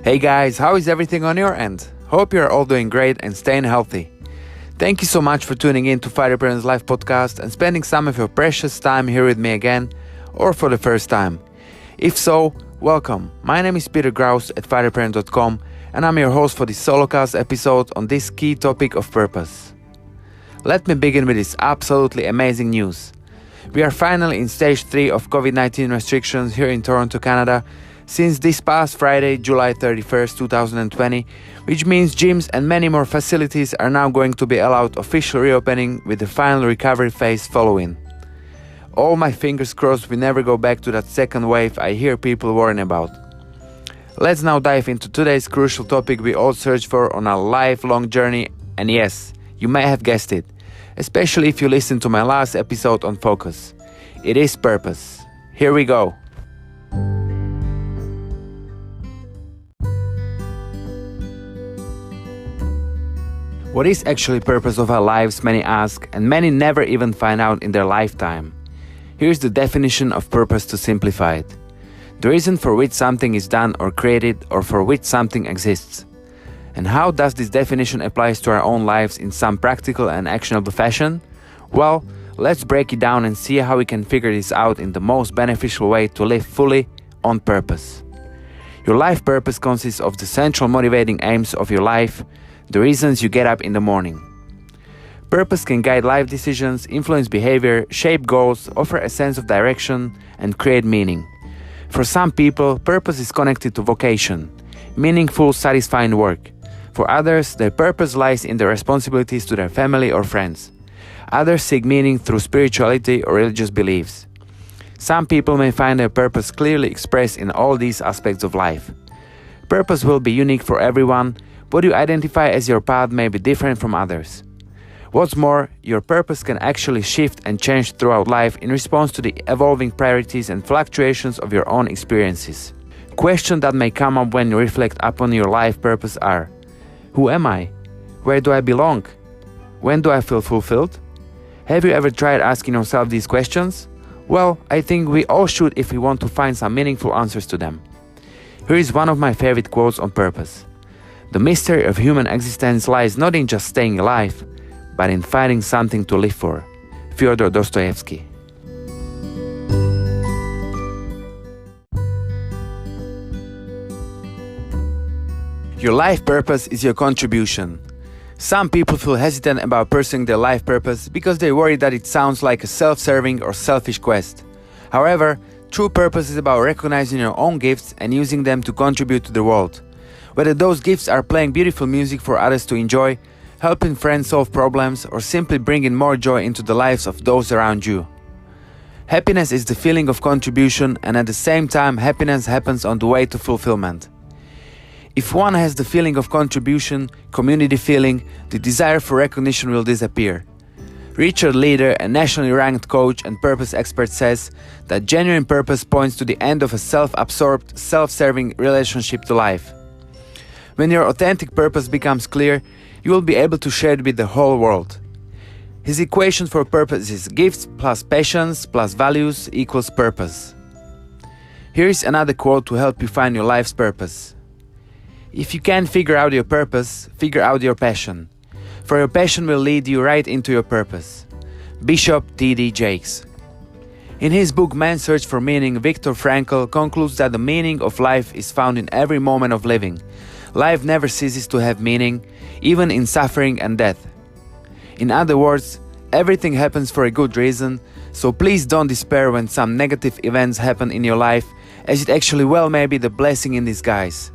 Hey guys, how is everything on your end? Hope you're all doing great and staying healthy. Thank you so much for tuning in to Fighter Parents Life podcast and spending some of your precious time here with me again, or for the first time. If so, welcome. My name is Peter Graus at fighterparent.com and I'm your host for this solocast episode on this key topic of purpose. Let me begin with this absolutely amazing news. We are finally in stage 3 of COVID-19 restrictions here in Toronto, Canada, since this past Friday, July 31st, 2020, which means gyms and many more facilities are now going to be allowed official reopening with the final recovery phase following. All my fingers crossed we never go back to that second wave I hear people warning about. Let's now dive into today's crucial topic we all search for on our lifelong journey, and yes, you may have guessed it, especially if you listened to my last episode on focus. It is purpose. Here we go. What is actually purpose of our lives, many ask, and many never even find out in their lifetime. Here's the definition of purpose to simplify it. The reason for which something is done or created, or for which something exists. And how does this definition apply to our own lives in some practical and actionable fashion? Well, let's break it down and see how we can figure this out in the most beneficial way to live fully on purpose. Your life purpose consists of the central motivating aims of your life, the reasons you get up in the morning. Purpose can guide life decisions, influence behavior, shape goals, offer a sense of direction, and create meaning. For some people, purpose is connected to vocation, meaningful, satisfying work. For others, their purpose lies in their responsibilities to their family or friends. Others seek meaning through spirituality or religious beliefs. Some people may find their purpose clearly expressed in all these aspects of life. Purpose will be unique for everyone. What you identify as your path may be different from others. What's more, your purpose can actually shift and change throughout life in response to the evolving priorities and fluctuations of your own experiences. Questions that may come up when you reflect upon your life purpose are: who am I? Where do I belong? When do I feel fulfilled? Have you ever tried asking yourself these questions? Well, I think we all should if we want to find some meaningful answers to them. Here is one of my favorite quotes on purpose. The mystery of human existence lies not in just staying alive, but in finding something to live for. Fyodor Dostoevsky. Your life purpose is your contribution. Some people feel hesitant about pursuing their life purpose because they worry that it sounds like a self-serving or selfish quest. However, true purpose is about recognizing your own gifts and using them to contribute to the world. Whether those gifts are playing beautiful music for others to enjoy, helping friends solve problems, or simply bringing more joy into the lives of those around you. Happiness is the feeling of contribution, and at the same time, happiness happens on the way to fulfillment. If one has the feeling of contribution, community feeling, the desire for recognition will disappear. Richard Leder, a nationally ranked coach and purpose expert, says that genuine purpose points to the end of a self-absorbed, self-serving relationship to life. When your authentic purpose becomes clear, you will be able to share it with the whole world. His equation for purpose is gifts plus passions plus values equals purpose. Here is another quote to help you find your life's purpose. If you can't figure out your purpose, figure out your passion. For your passion will lead you right into your purpose. Bishop T.D. Jakes. In his book Man's Search for Meaning, Viktor Frankl concludes that the meaning of life is found in every moment of living. Life never ceases to have meaning, even in suffering and death. In other words, everything happens for a good reason, so please don't despair when some negative events happen in your life, as it actually well may be the blessing in disguise.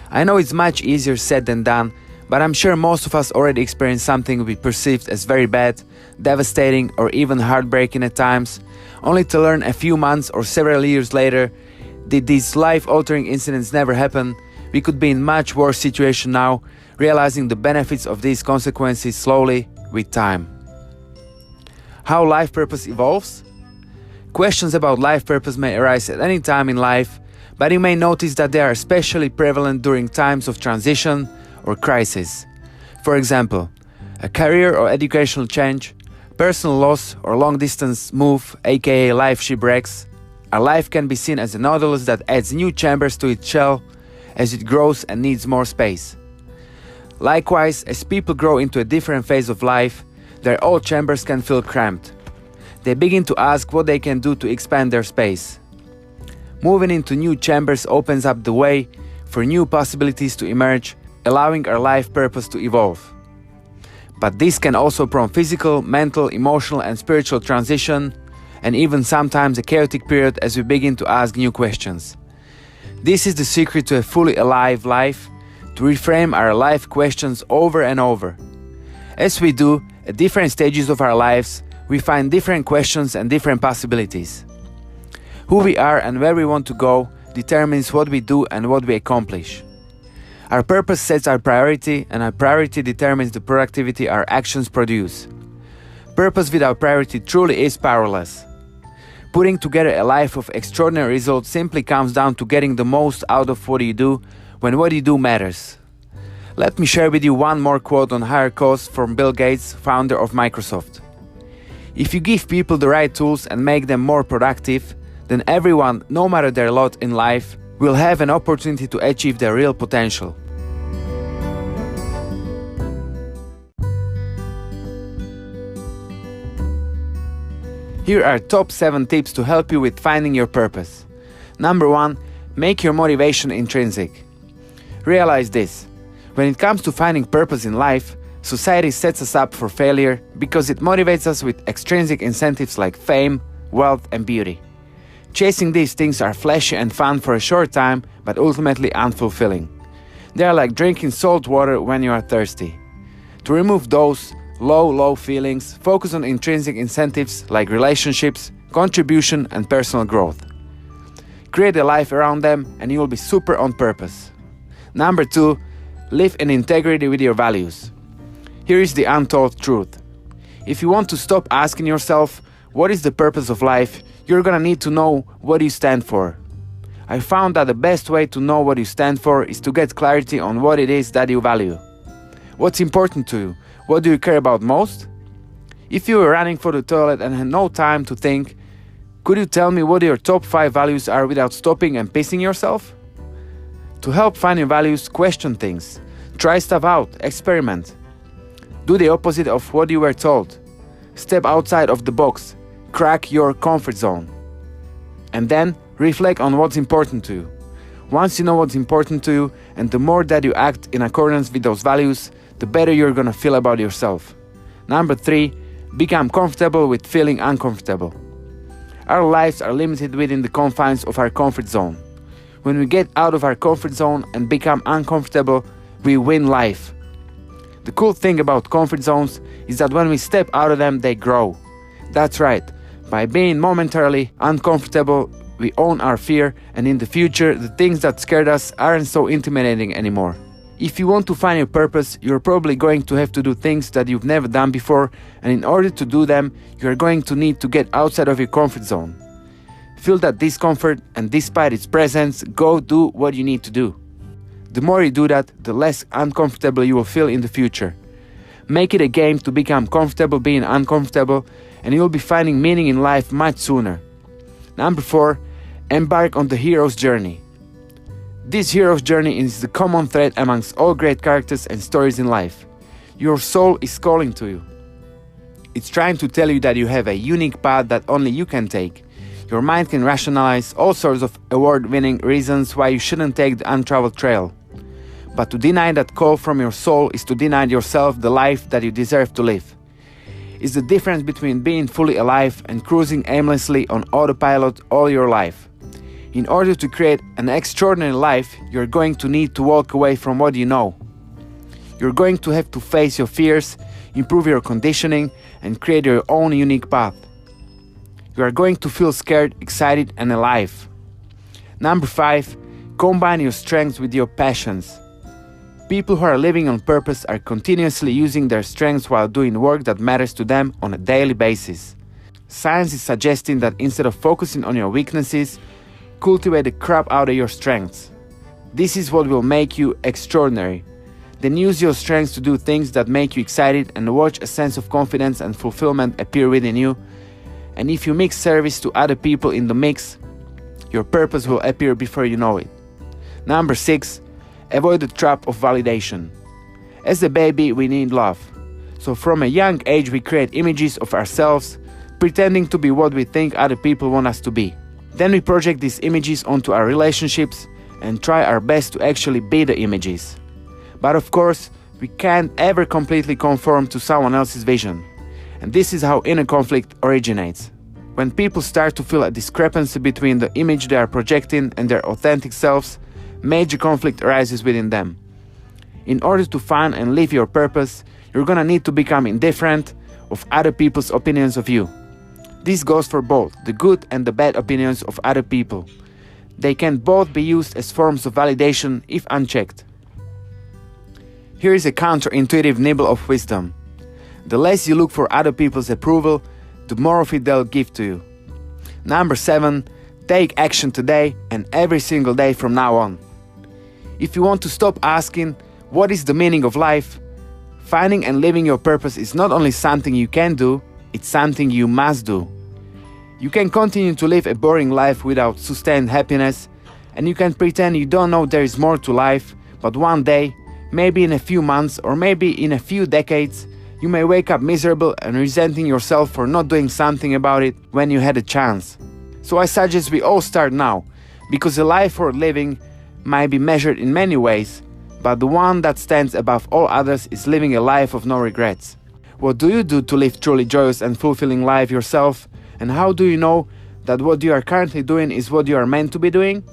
I know it's much easier said than done, but I'm sure most of us already experienced something we perceived as very bad, devastating, or even heartbreaking at times, only to learn a few months or several years later, did these life-altering incidents never happen, we could be in much worse situation now, realizing the benefits of these consequences slowly with time. How life purpose evolves? Questions about life purpose may arise at any time in life, but you may notice that they are especially prevalent during times of transition or crisis. For example, a career or educational change, personal loss or long-distance move, aka life shipwrecks. A life can be seen as a nautilus that adds new chambers to its shell, as it grows and needs more space. Likewise, as people grow into a different phase of life, their old chambers can feel cramped. They begin to ask what they can do to expand their space. Moving into new chambers opens up the way for new possibilities to emerge, allowing our life purpose to evolve. But this can also prompt physical, mental, emotional, and spiritual transition, and even sometimes a chaotic period as we begin to ask new questions. This is the secret to a fully alive life, to reframe our life questions over and over. As we do, at different stages of our lives, we find different questions and different possibilities. Who we are and where we want to go determines what we do and what we accomplish. Our purpose sets our priority, and our priority determines the productivity our actions produce. Purpose without priority truly is powerless. Putting together a life of extraordinary results simply comes down to getting the most out of what you do when what you do matters. Let me share with you one more quote on higher cause from Bill Gates, founder of Microsoft. If you give people the right tools and make them more productive, then everyone, no matter their lot in life, will have an opportunity to achieve their real potential. Here are top 7 tips to help you with finding your purpose. Number 1, make your motivation intrinsic. Realize this: when it comes to finding purpose in life, society sets us up for failure because it motivates us with extrinsic incentives like fame, wealth, and beauty. Chasing these things are flashy and fun for a short time, but ultimately unfulfilling. They are like drinking salt water when you are thirsty. To remove those low feelings, focus on intrinsic incentives like relationships, contribution, and personal growth. Create a life around them and you will be super on purpose. Number 2, live in integrity with your values. Here is the untold truth. If you want to stop asking yourself, what is the purpose of life, you're gonna need to know what you stand for. I found that the best way to know what you stand for is to get clarity on what it is that you value. What's important to you? What do you care about most? If you were running for the toilet and had no time to think, could you tell me what your top 5 values are without stopping and pissing yourself? To help find your values, question things. Try stuff out, experiment. Do the opposite of what you were told. Step outside of the box. Crack your comfort zone. And then reflect on what's important to you. Once you know what's important to you, and the more that you act in accordance with those values, the better you're gonna feel about yourself. Number 3, become comfortable with feeling uncomfortable. Our lives are limited within the confines of our comfort zone. When we get out of our comfort zone and become uncomfortable, we win life. The cool thing about comfort zones is that when we step out of them, they grow. That's right. By being momentarily uncomfortable, we own our fear, and in the future, the things that scared us aren't so intimidating anymore. If you want to find your purpose, you're probably going to have to do things that you've never done before, and in order to do them, you're going to need to get outside of your comfort zone. Feel that discomfort, and despite its presence, go do what you need to do. The more you do that, the less uncomfortable you will feel in the future. Make it a game to become comfortable being uncomfortable, and you'll be finding meaning in life much sooner. Number 4, embark on the hero's journey. This hero's journey is the common thread amongst all great characters and stories in life. Your soul is calling to you. It's trying to tell you that you have a unique path that only you can take. Your mind can rationalize all sorts of award-winning reasons why you shouldn't take the untraveled trail. But to deny that call from your soul is to deny yourself the life that you deserve to live. It's the difference between being fully alive and cruising aimlessly on autopilot all your life. In order to create an extraordinary life, you're going to need to walk away from what you know. You're going to have to face your fears, improve your conditioning, and create your own unique path. You are going to feel scared, excited, and alive. Number 5, combine your strengths with your passions. People who are living on purpose are continuously using their strengths while doing work that matters to them on a daily basis. Science is suggesting that instead of focusing on your weaknesses, cultivate the crap out of your strengths. This is what will make you extraordinary. Then use your strengths to do things that make you excited and watch a sense of confidence and fulfillment appear within you. And if you mix service to other people in the mix, your purpose will appear before you know it. Number 6, Avoid the trap of validation. As a baby, we need love. So from a young age, we create images of ourselves, pretending to be what we think other people want us to be. Then we project these images onto our relationships and try our best to actually be the images. But of course, we can't ever completely conform to someone else's vision. And this is how inner conflict originates. When people start to feel a discrepancy between the image they are projecting and their authentic selves, major conflict arises within them. In order to find and live your purpose, you're gonna need to become indifferent of other people's opinions of you. This goes for both the good and the bad opinions of other people. They can both be used as forms of validation if unchecked. Here is a counterintuitive nibble of wisdom. The less you look for other people's approval, the more of it they'll give to you. Number 7, take action today and every single day from now on. If you want to stop asking, what is the meaning of life? Finding and living your purpose is not only something you can do, it's something you must do. You can continue to live a boring life without sustained happiness, and you can pretend you don't know there is more to life, but one day, maybe in a few months or maybe in a few decades, you may wake up miserable and resenting yourself for not doing something about it when you had a chance. So I suggest we all start now, because a life worth living might be measured in many ways, but the one that stands above all others is living a life of no regrets. What do you do to live truly joyous and fulfilling life yourself? And how do you know that what you are currently doing is what you are meant to be doing?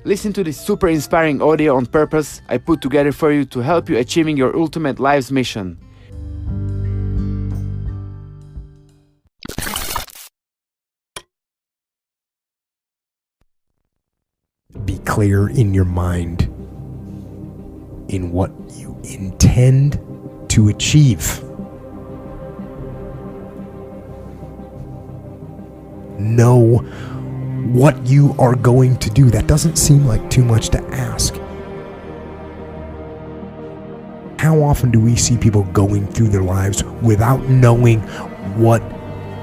Listen to this super inspiring audio on purpose I put together for you to help you achieving your ultimate life's mission. Be clear in your mind in what you intend to achieve. Know what you are going to do. That doesn't seem like too much to ask. How often do we see people going through their lives without knowing what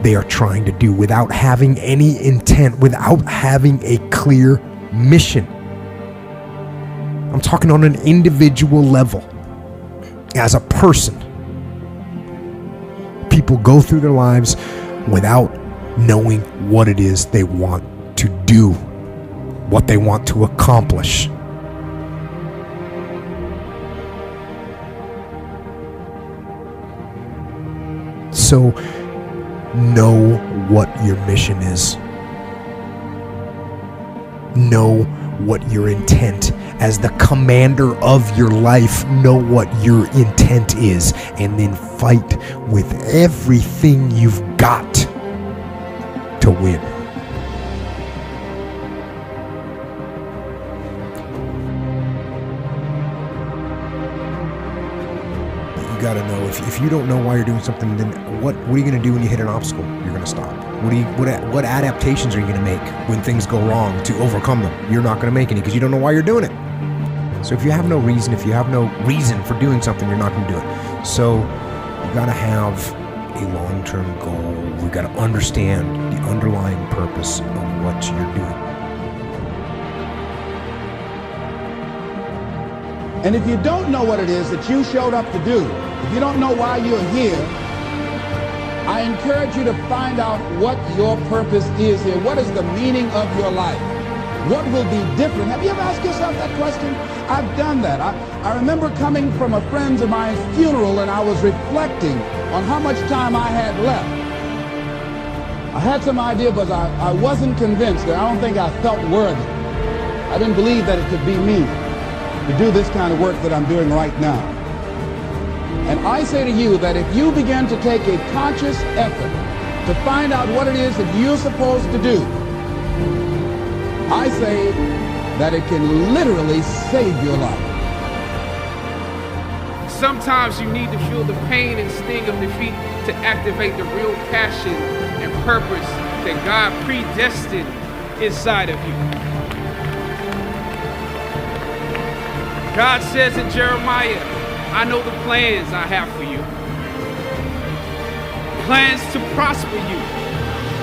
they are trying to do, without having any intent, without having a clear mission? I'm talking on an individual level. As a person, people go through their lives without knowing what it is they want to do, what they want to accomplish. So, know what your mission is. Know what your intent as the commander of your life. Know what your intent is, and then fight with everything you've got to win. You got to know, if you don't know why you're doing something, then what are you going to do when you hit an obstacle? You're going to stop. What adaptations are you going to make when things go wrong to overcome them? You're not going to make any because you don't know why you're doing it. So if you have no reason for doing something, you're not going to do it. So you got to have a long-term goal. We got to understand the underlying purpose of what you're doing. And if you don't know what it is that you showed up to do, if you don't know why you're here, I encourage you to find out what your purpose is here. What is the meaning of your life? What will be different? Have you ever asked yourself that question? I've done that. I remember coming from a friend of mine's funeral, and I was reflecting on how much time I had left. I had some idea, but I wasn't convinced. I don't think I felt worthy. I didn't believe that it could be me to do this kind of work that I'm doing right now. And I say to you that if you begin to take a conscious effort to find out what it is that you're supposed to do, I say that it can literally save your life. Sometimes you need to feel the pain and sting of defeat to activate the real passion and purpose that God predestined inside of you. God says in Jeremiah, I know the plans I have for you. Plans to prosper you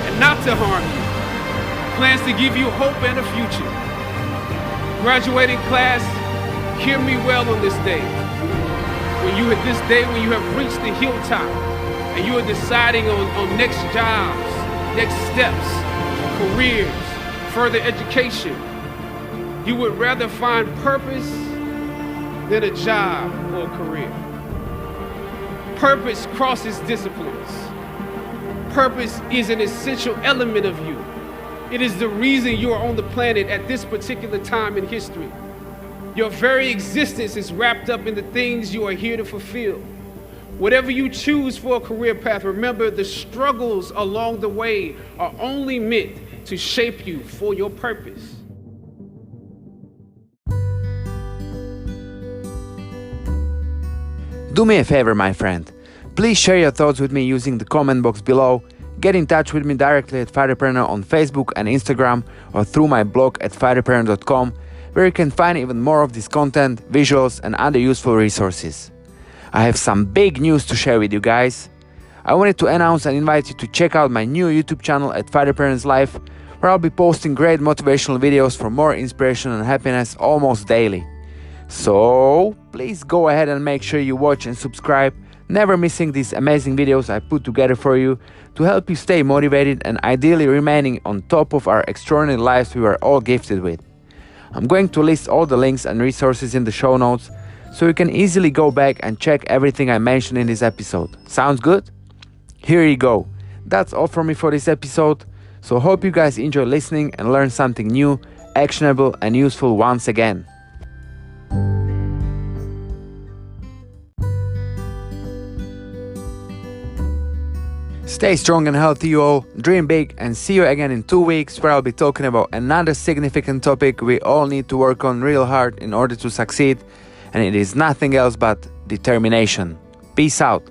and not to harm you. Plans to give you hope and a future. Graduating class, Hear me well on this day. When you have reached the hilltop and you are deciding on next jobs, next steps, careers, further education, you would rather find purpose than a job or a career. Purpose crosses disciplines. Purpose is an essential element of you. It is the reason you are on the planet at this particular time in history. Your very existence is wrapped up in the things you are here to fulfill. Whatever you choose for a career path, remember the struggles along the way are only meant to shape you for your purpose. Do me a favor, my friend. Please share your thoughts with me using the comment box below. Get in touch with me directly at Fighterpreneur on Facebook and Instagram, or through my blog at fighterpreneur.com, where you can find even more of this content, visuals and other useful resources. I have some big news to share with you guys. I wanted to announce and invite you to check out my new YouTube channel at Fighterpreneur's Life, where I'll be posting great motivational videos for more inspiration and happiness almost daily. So please go ahead and make sure you watch and subscribe, never missing these amazing videos I put together for you to help you stay motivated and ideally remaining on top of our extraordinary lives we are all gifted with. I'm going to list all the links and resources in the show notes so you can easily go back and check everything I mentioned in this episode. Sounds good? Here you go. That's all from me for this episode. So hope you guys enjoy listening and learn something new, actionable and useful once again. Stay strong and healthy, you all. Dream big, and see you again in 2 weeks, where I'll be talking about another significant topic we all need to work on real hard in order to succeed, and it is nothing else but determination. Peace out.